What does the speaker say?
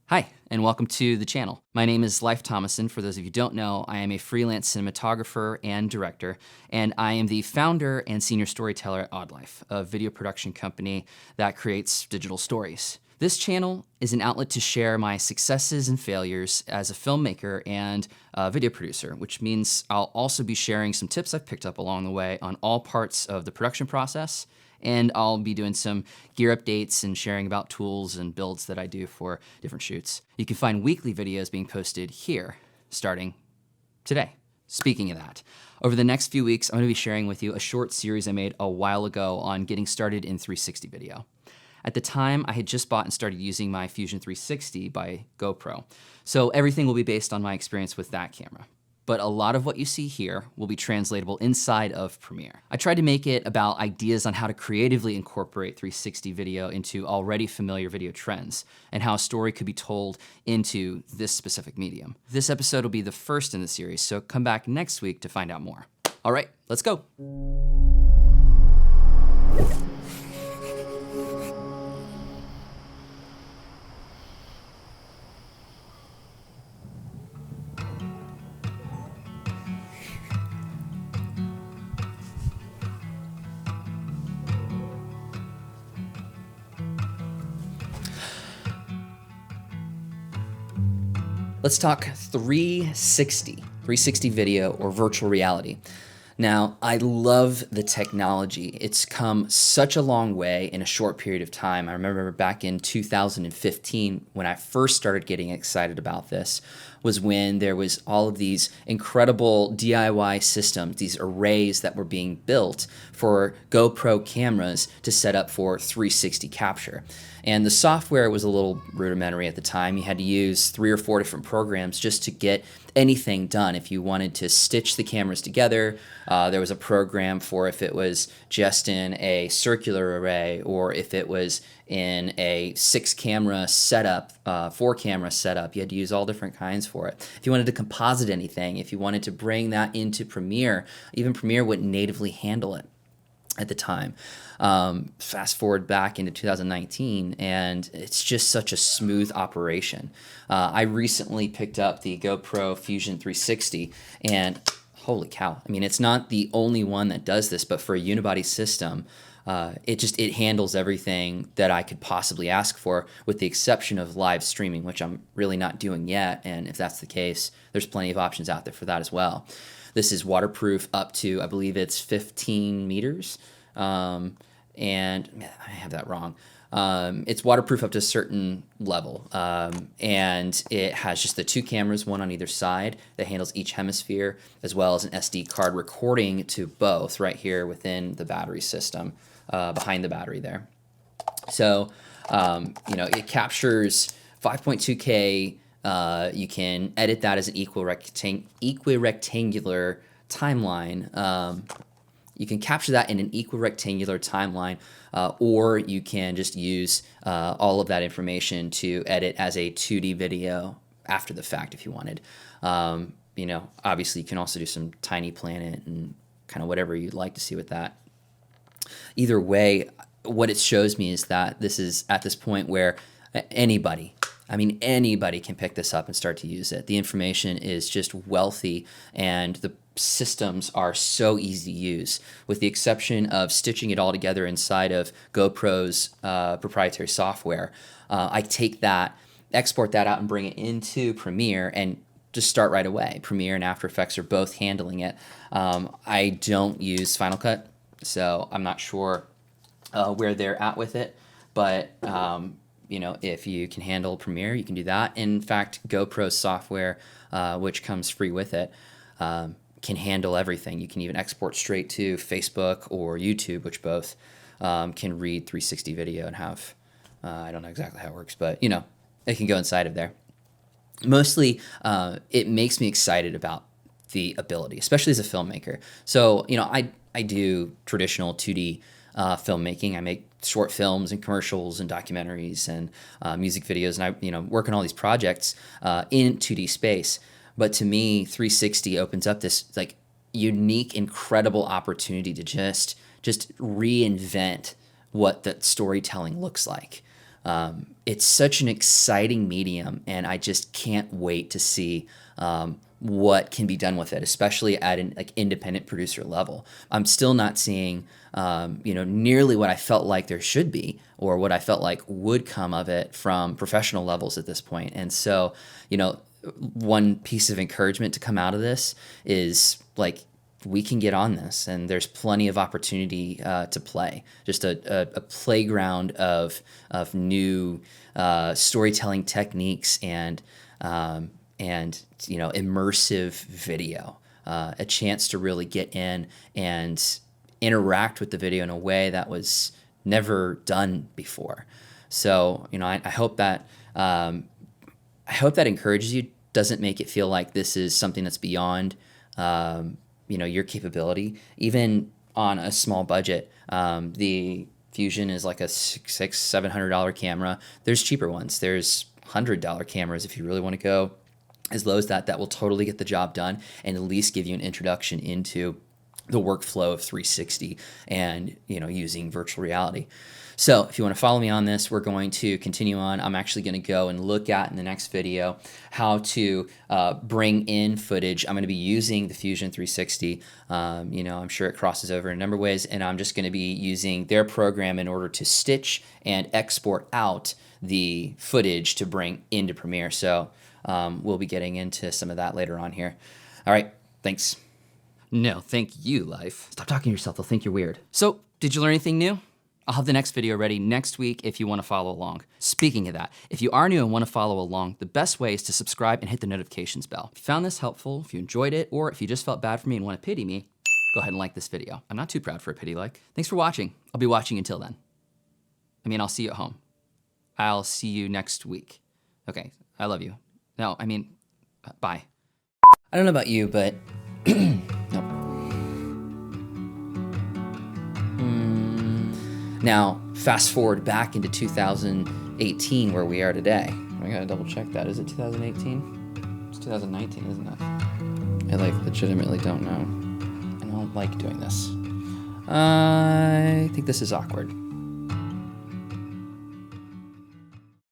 Hi, and welcome to the channel. My name is Leif Thomason. For those of you who don't know, I am a freelance cinematographer and director, and I am the founder and senior storyteller at Oddlife, a video production company that creates digital stories. This channel is an outlet to share my successes and failures as a filmmaker and a video producer, which means I'll also be sharing some tips I've picked up along the way on all parts of the production process, and I'll be doing some gear updates and sharing about tools and builds that I do for different shoots. You can find weekly videos being posted here, starting today. Speaking of that, over the next few weeks, I'm gonna be sharing with you a short series I made a while ago on getting started in 360 video. At the time, I had just bought and started using my Fusion 360 by GoPro, so everything will be based on my experience with that camera. But a lot of what you see here will be translatable inside of Premiere. I tried to make it about ideas on how to creatively incorporate 360 video into already familiar video trends, and how a story could be told into this specific medium. This episode will be the first in the series, so come back next week to find out more. All right, let's go. Let's talk 360 video or virtual reality. Now, I love the technology. It's come such a long way in a short period of time. I remember back in 2015 when I first started getting excited about this was when there was all of these incredible DIY systems, these arrays that were being built for GoPro cameras to set up for 360 capture. And the software was a little rudimentary at the time. You had to use 3 or 4 different programs just to get anything done. If you wanted to stitch the cameras together, there was a program for if it was just in a circular array or if it was in a 6-camera setup, 4-camera setup. You had to use all different kinds for it. If you wanted to composite anything, if you wanted to bring that into Premiere, even Premiere wouldn't natively handle it at the time. Fast forward back into 2019, and it's just such a smooth operation. I recently picked up the GoPro Fusion 360, and holy cow, I mean, it's not the only one that does this, but for a unibody system, it handles everything that I could possibly ask for, with the exception of live streaming, which I'm really not doing yet, and if that's the case, there's plenty of options out there for that as well. This is waterproof up to, I believe it's 15 meters. And man, I have that wrong. It's waterproof up to a certain level. And it has just the 2 cameras, one on either side, that handles each hemisphere, as well as an SD card recording to both right here within the battery system, behind the battery there. So, it captures 5.2K. You can edit that as an equirectangular timeline. You can capture that in an equirectangular timeline, or you can just use all of that information to edit as a 2D video after the fact if you wanted. Obviously you can also do some Tiny Planet and kind of whatever you'd like to see with that. Either way, what it shows me is that this is at this point where anybody can pick this up and start to use it. The information is just wealthy, and the systems are so easy to use, with the exception of stitching it all together inside of GoPro's proprietary software. I take that, export that out, and bring it into Premiere and just start right away. Premiere and After Effects are both handling it. I don't use Final Cut, so I'm not sure where they're at with it, but if you can handle Premiere, you can do that. In fact, GoPro's software, which comes free with it, can handle everything. You can even export straight to Facebook or YouTube, which both can read 360 video and have, I don't know exactly how it works, but it can go inside of there. Mostly, it makes me excited about the ability, especially as a filmmaker. So, I do traditional 2D filmmaking. I make short films and commercials and documentaries and music videos, and I work on all these projects in 2D space. But to me, 360 opens up this unique, incredible opportunity to just reinvent what that storytelling looks like. it's such an exciting medium, and I just can't wait to see what can be done with it, especially at an like independent producer level. I'm still not seeing nearly what I felt like there should be, or what I felt like would come of it from professional levels at this point. And so, one piece of encouragement to come out of this is like, we can get on this, and there's plenty of opportunity to play. Just a playground of new storytelling techniques and immersive video. A chance to really get in and interact with the video in a way that was never done before. So I hope that encourages you. Doesn't make it feel like this is something that's beyond your capability. Even on a small budget, the Fusion is like a $600-700 camera. There's cheaper ones. There's $100 cameras if you really want to go as low as that. That will totally get the job done and at least give you an introduction into the workflow of 360 and using virtual reality. So if you want to follow me on this, we're going to continue on. I'm actually going to go and look at in the next video how to bring in footage. I'm going to be using the Fusion 360. I'm sure it crosses over in a number of ways, and I'm just going to be using their program in order to stitch and export out the footage to bring into Premiere. So we'll be getting into some of that later on here. All right, thanks. No, thank you, life. Stop talking to yourself. They'll think you're weird. So, did you learn anything new? I'll have the next video ready next week if you want to follow along. Speaking of that, if you are new and want to follow along, the best way is to subscribe and hit the notifications bell. If you found this helpful, if you enjoyed it, or if you just felt bad for me and want to pity me, go ahead and like this video. I'm not too proud for a pity like. Thanks for watching. I'll be watching until then. I'll see you at home. I'll see you next week. Okay, I love you. No, bye. I don't know about you, but nope. Now, fast forward back into 2018, where we are today. I gotta double check that. Is it 2018? It's 2019, isn't it? I legitimately don't know. I don't like doing this. I think this is awkward.